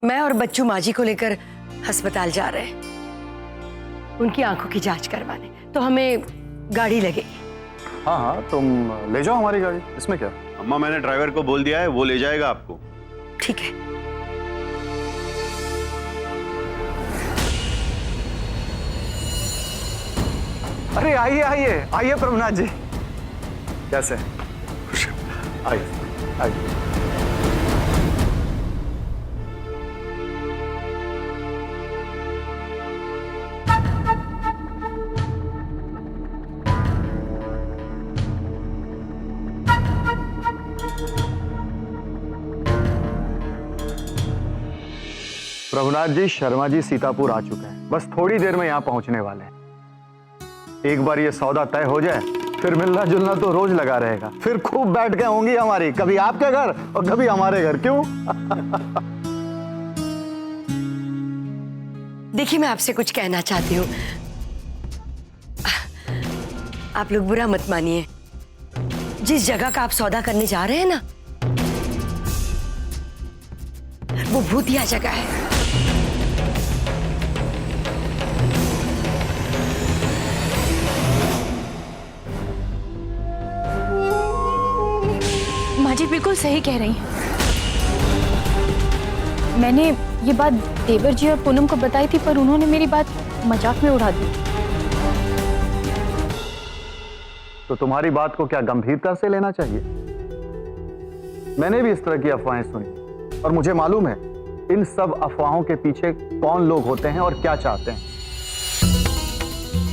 मैं और बच्चू माँ जी को लेकर अस्पताल जा रहे हैं उनकी आंखों की जांच करवाने, तो हमें गाड़ी लगेगी। हाँ हाँ, तुम ले जाओ हमारी गाड़ी, इसमें क्या। अम्मा मैंने ड्राइवर को बोल दिया है, वो ले जाएगा आपको। ठीक है। अरे आइए आइए आइए प्रभुनाथ जी, कैसे आइए आइए। प्रभुनाथ जी, शर्मा जी सीतापुर आ चुके हैं, बस थोड़ी देर में यहाँ पहुंचने वाले हैं। एक बार ये सौदा तय हो जाए फिर मिलना जुलना तो रोज लगा रहेगा, फिर खूब बैठ के होंगी हमारी, कभी आपके घर और कभी हमारे घर। क्यों? देखिए, मैं आपसे कुछ कहना चाहती हूँ, आप लोग बुरा मत मानिए। जिस जगह का आप सौदा करने जा रहे हैं ना, वो भूतिया जगह है। माँ जी बिल्कुल सही कह रही हैं। मैंने ये बात देवर जी और पूनम को बताई थी, पर उन्होंने मेरी बात मजाक में उड़ा दी। तो तुम्हारी बात को क्या गंभीरता से लेना चाहिए? मैंने भी इस तरह की अफवाहें सुनी और मुझे मालूम है इन सब अफवाहों के पीछे कौन लोग होते हैं और क्या चाहते हैं।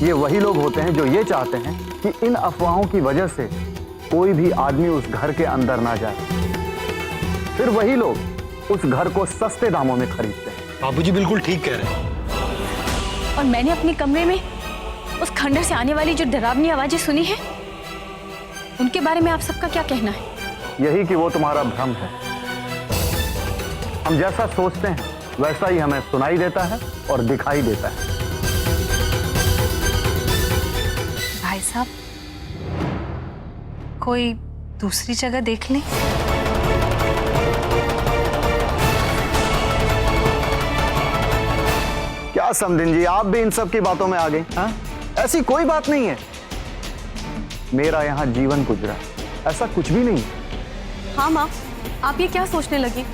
ये वही लोग होते हैं जो ये चाहते हैं कि इन अफवाहों की वजह से कोई भी आदमी उस घर के अंदर ना जाए। फिर वही लोग उस घर को सस्ते दामों में खरीदते हैं। बाबूजी बिल्कुल ठीक कह रहे हैं। और मैंने अपने कमरे में उस खंडर से आने वाली जो डरावनी आवाजें सुनी है, उनके बारे में आप सबका क्या कहना है? यही कि वो तुम्हारा भ्रम है। हम जैसा सोचते हैं वैसा ही हमें सुनाई देता है और दिखाई देता है। भाई साहब, कोई दूसरी जगह देख लें। क्या समधिन जी, आप भी इन सब की बातों में आ गई? हाँ, ऐसी कोई बात नहीं है। मेरा यहाँ जीवन गुजरा, ऐसा कुछ भी नहीं है। हाँ माँ, आप ये क्या सोचने लगी?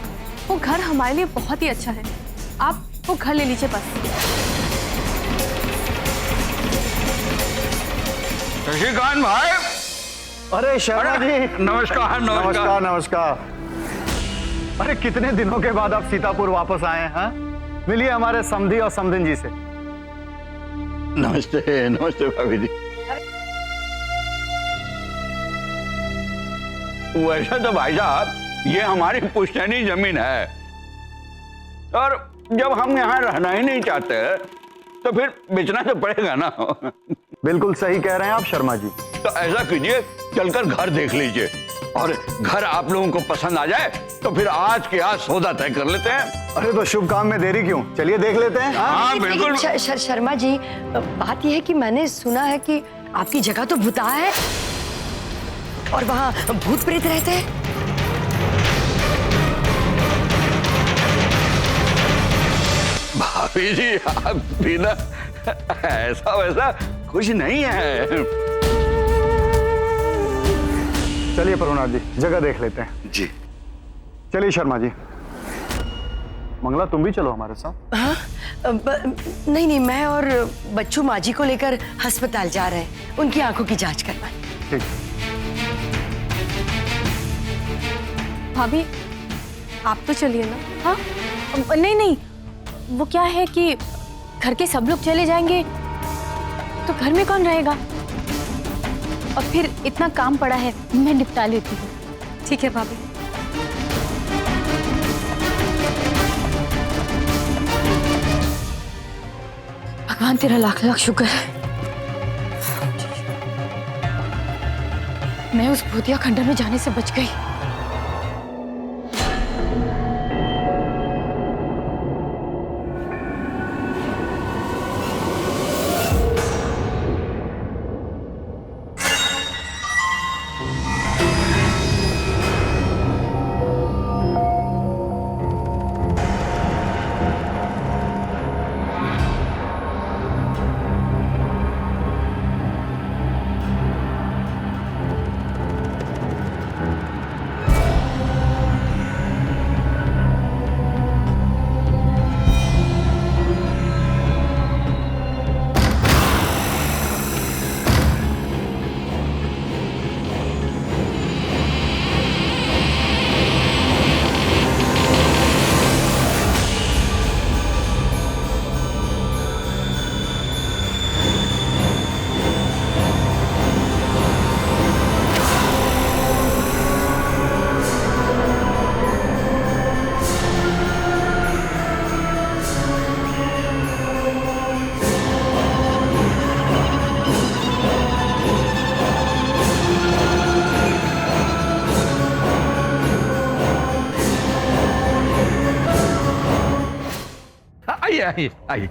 वो घर हमारे लिए बहुत ही अच्छा है, आप वो घर ले लीजिए बस। शशिकांत भाई। अरे शर्मा जी, नमस्कार। नमस्कार नमस्कार। अरे कितने दिनों के बाद आप सीतापुर वापस आए हैं? मिलिए हमारे समधी और समधिन जी से। नमस्ते नमस्ते भाभी जी। वैसे तो भाई साहब ये हमारी पुश्तैनी जमीन है, और जब हम यहाँ रहना ही नहीं चाहते तो फिर बेचना तो पड़ेगा ना। बिल्कुल सही कह रहे हैं आप शर्मा जी। तो ऐसा कीजिए, चलकर घर देख लीजिए, और घर आप लोगों को पसंद आ जाए तो फिर आज के आज सौदा तय कर लेते हैं। अरे तो शुभ काम में देरी क्यों, चलिए देख लेते हैं। हाँ बिल्कुल। शर्मा जी, बात यह है कि मैंने सुना है कि आपकी जगह तो भूता है और वहाँ भूत प्रेत रहते हैं। भाभी जी आप भी ना, ऐसा वैसा कुछ नहीं है। चलिए प्रभुनाथ जी, जगह देख लेते हैं। जी चलिए शर्मा जी। मंगला तुम भी चलो हमारे साथ। हाँ, नहीं नहीं, मैं और बच्चू माँ जी को लेकर अस्पताल जा रहे हैं उनकी आंखों की जांच करवाने। ठीक। भाभी आप तो चलिए ना। हाँ नहीं नहीं, वो क्या है कि घर के सब लोग चले जाएंगे तो घर में कौन रहेगा, और फिर इतना काम पड़ा है, मैं निपटा लेती हूँ। ठीक है भाभी। भगवान तेरा लाख लाख शुक्र है, मैं उस भूतिया खंडर में जाने से बच गई। आइए आइए आइए।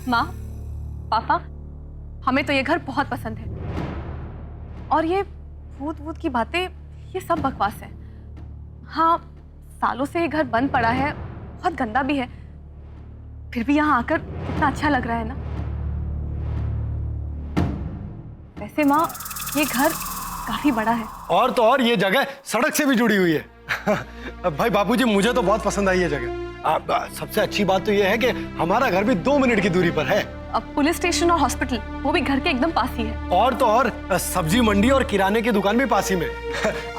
माँ, पापा, हमें तो ये घर बहुत पसंद है। और ये भूत वूत की बातें, ये सब बकवास है। हाँ, सालों से ये घर बंद पड़ा है, बहुत गंदा भी है, फिर भी यहाँ आकर कितना अच्छा लग रहा है ना। वैसे माँ, ये घर काफी बड़ा है। और तो और ये जगह सड़क से भी जुड़ी हुई है। भाई बापूजी, मुझे तो बहुत पसंद आई ये जगह। सबसे अच्छी बात तो ये है कि हमारा घर भी 2 मिनट की दूरी पर है। अब पुलिस स्टेशन और हॉस्पिटल, वो भी घर के एकदम पास ही है। और तो और सब्जी मंडी और किराने की दुकान भी पास ही में।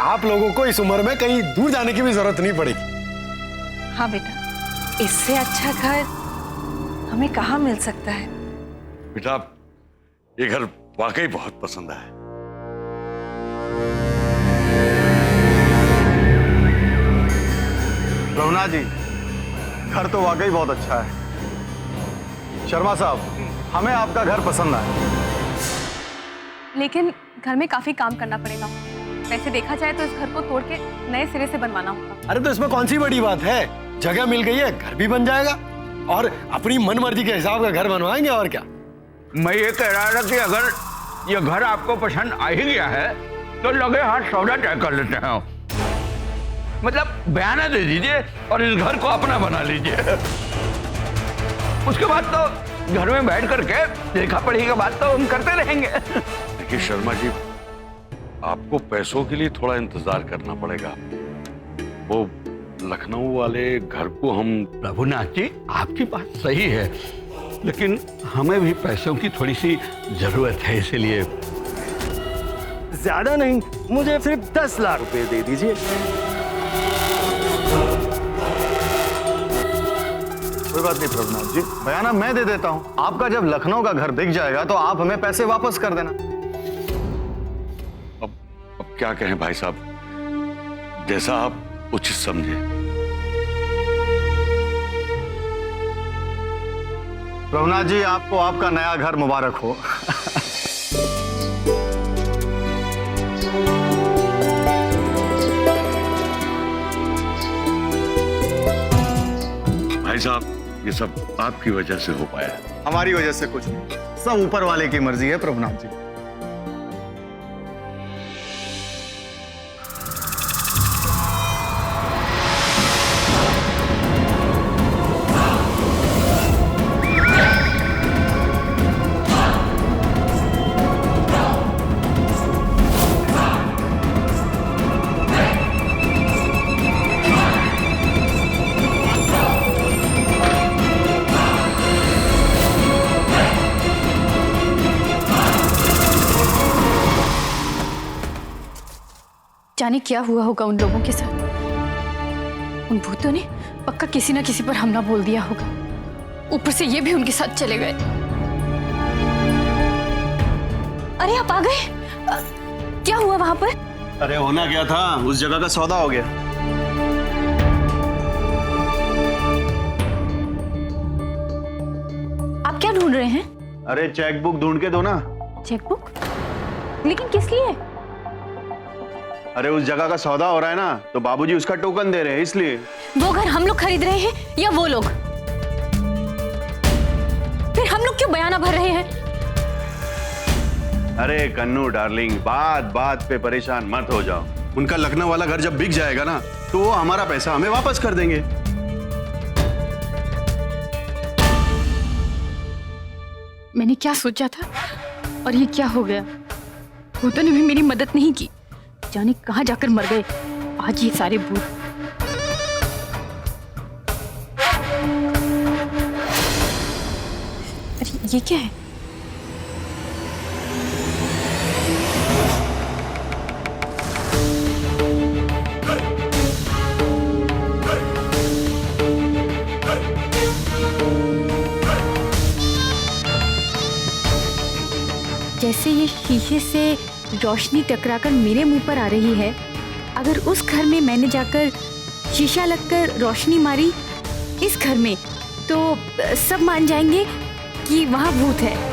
आप लोगों को इस उम्र में कहीं दूर जाने की भी जरूरत नहीं पड़ेगी। हाँ बेटा, इससे अच्छा घर हमें कहाँ मिल सकता है। बेटा, ये घर वाकई बहुत पसंद है। रघुनाथ जी, घर तो वाकई बहुत अच्छा है। शर्मा साहब, हमें आपका घर पसंद आया। लेकिन घर में काफी काम करना पड़ेगा। वैसे देखा जाए तो इस घर को तोड़ के नए सिरे से बनवाना होगा। अरे तो इसमें कौन सी बड़ी बात है, जगह मिल गई है, घर भी बन जाएगा और अपनी मनमर्जी के हिसाब का घर बनवाएंगे। और क्या, मैं ये कह रहा था कि अगर ये घर आपको पसंद आ ही गया है तो लगे हाथ सौदा तय कर लेते हैं। मतलब बयाना दे दीजिए और इस घर को अपना बना लीजिए। उसके बाद तो घर में बैठ करके देखा पढ़ी का बात तो हम करते रहेंगे। देखिए शर्मा जी, आपको पैसों के लिए थोड़ा इंतजार करना पड़ेगा। वो लखनऊ वाले घर को हम... रघुनाथ जी, आपकी बात सही है, लेकिन हमें भी पैसों की थोड़ी सी जरूरत है, इसलिए ज्यादा नहीं, मुझे सिर्फ 10 लाख रुपए दे दीजिए। कोई बात नहीं प्रभुनाथ जी, बयाना मैं दे देता हूँ। आपका जब लखनऊ का घर बिक जाएगा तो आप हमें पैसे वापस कर देना। अब क्या कहें भाई साहब, जैसा आप उचित समझे। प्रभुनाथ जी, आपको आपका नया घर मुबारक हो। भाई साहब, ये सब आपकी वजह से हो पाया है। हमारी वजह से कुछ नहीं, सब ऊपर वाले की मर्जी है प्रभुनाथ जी। जाने क्या हुआ होगा उन लोगों के साथ। उन भूतों ने पक्का किसी ना किसी पर हमला बोल दिया होगा। ऊपर से ये भी उनके साथ चले गए। अरे आप आ गए, क्या हुआ वहां पर? अरे होना क्या था, उस जगह का सौदा हो गया। आप क्या ढूंढ रहे हैं? अरे चेकबुक ढूंढ के दो ना। चेकबुक? लेकिन किस लिए? अरे उस जगह का सौदा हो रहा है ना, तो बाबूजी उसका टोकन दे रहे हैं, इसलिए। वो घर हम लोग खरीद रहे हैं या वो लोग? फिर हम लोग क्यों बयाना भर रहे हैं? अरे कन्नू डार्लिंग, बात बात पे परेशान मत हो जाओ। उनका लखनऊ वाला घर जब बिक जाएगा ना, तो वो हमारा पैसा हमें वापस कर देंगे। मैंने क्या सोचा था और ये क्या हो गया? भूतों ने भी मेरी मदद नहीं की, जाने कहाँ जाकर मर गए आज ये सारे भूत। अरे ये क्या है? जैसे ये शीशे से रोशनी टकराकर मेरे मुंह पर आ रही है, अगर उस घर में मैंने जाकर शीशा लगकर रोशनी मारी इस घर में, तो सब मान जाएंगे कि वहां भूत है।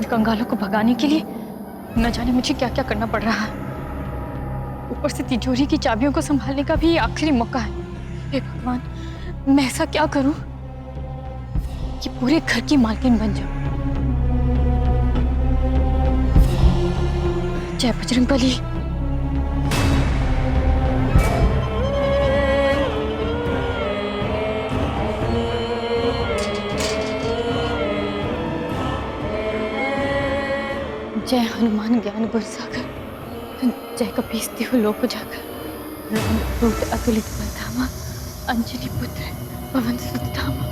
कंगालों को भगाने के लिए न जाने मुझे क्या क्या करना पड़ रहा है। ऊपर से तिजोरी की चाबियों को संभालने का भी आखिरी मौका है। हे भगवान, मैं ऐसा क्या करूं कि पूरे घर की मालकिन बन जाऊं। जय बजरंगबली। जय हनुमान ज्ञान गुण सागर, जय कपीस तिहु लोक उजागर, राम दूत अतुलित बल धामा, अंजनी पुत्र पवन सुत धामा।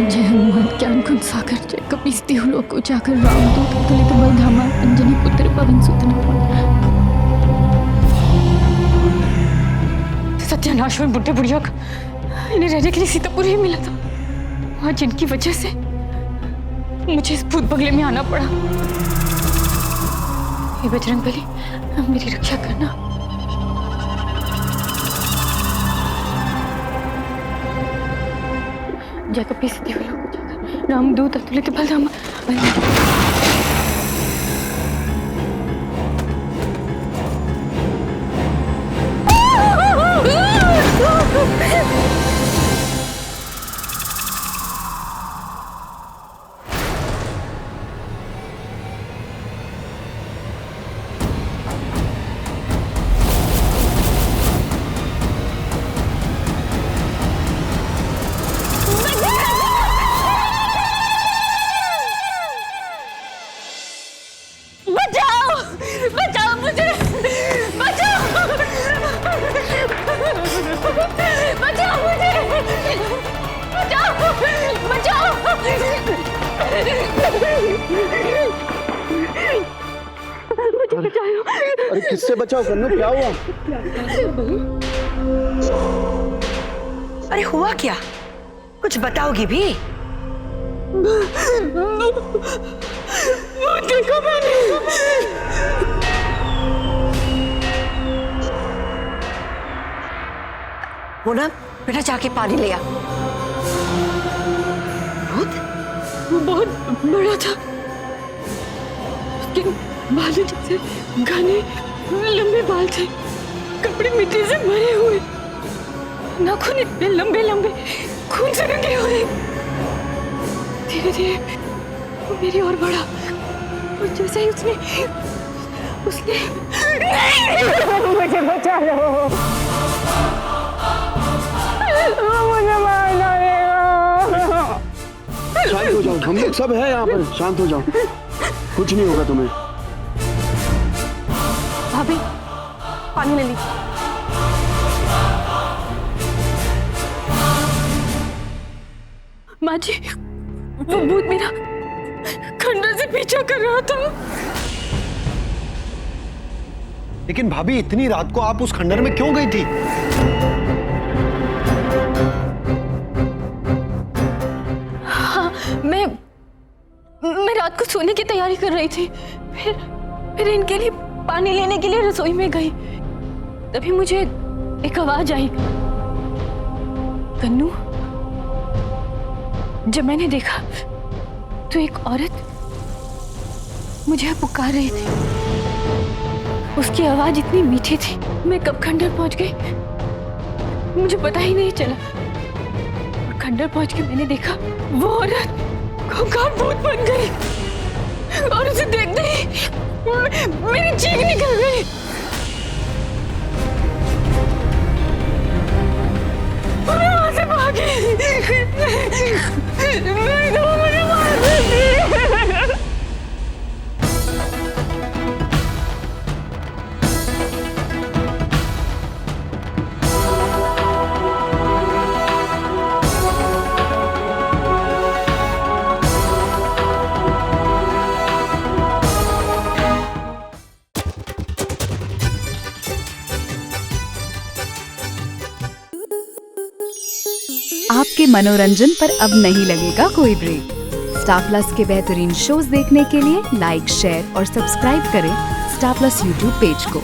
जय हनुमान ज्ञान गुण सागर, जय कपीस तिहु लोक उजागर, राम दूत अतुलित बल धामा, अंजनी पुत्र पवन सुत धामा। सत्यानाश हुए बुढ़े बुढ़िया का। इन्हें रहने के लिए सीतापुर ही मिला था, आज जिनकी वजह से मुझे इस भूत बंगले में आना पड़ा। हे बजरंगबली, मेरी रक्षा करना। जय कपीस तिहु लोक उजागर, राम दूत अतुलित बल धामा। बचाओ मुझे, बचाओ, बचाओ मुझे, बचाओ, बचाओ। अरे किससे बचाओ कन्नू, क्या हुआ? अरे हुआ क्या? कुछ बताओगी भी? देखो मैंने। वो ना बेटा जाके पानी ले आ। भूत? वो बहुत बड़ा था, उसके बाल जैसे घने लंबे बाल थे, कपड़े मिट्टी से भरे हुए, नाखून इतने लंबे लंबे खून से रंगे हुए। धीरे धीरे वो मेरी ओर बढ़ा और जैसे ही उसने मुझे बचा लो, मुझे मार डालेगा। शांत हो जाओ, हम लोग सब हैं यहाँ पर, शांत हो जाओ, कुछ नहीं होगा तुम्हें। भाभी पानी ले लीजिए। माँ जी, वो भूत मेरा खंडर से पीछे पीछा कर रहा था। लेकिन भाभी इतनी रात को आप उस खंडर में क्यों गई थी? हाँ, मैं रात को सोने की तैयारी कर रही थी। फिर इनके लिए पानी लेने के लिए रसोई में गई। तभी मुझे एक आवाज आई, कन्नू। जब मैंने देखा तो एक औरत मुझे पुकार रही थी। उसकी आवाज इतनी मीठी थी, मैं कब खंडर पहुंच गई मुझे पता ही नहीं चला। और खंडर पहुंच के मैंने देखा वो औरत खूंखार भूत बन गई और उसे देखते ही मेरी चीख निकल गई। और मैं वहां से भागी। नहीं तो वो मुझे मार देती। आपके मनोरंजन पर अब नहीं लगेगा कोई ब्रेक। स्टार प्लस के बेहतरीन शोज देखने के लिए लाइक, शेयर और सब्सक्राइब करें स्टार प्लस यूट्यूब पेज को।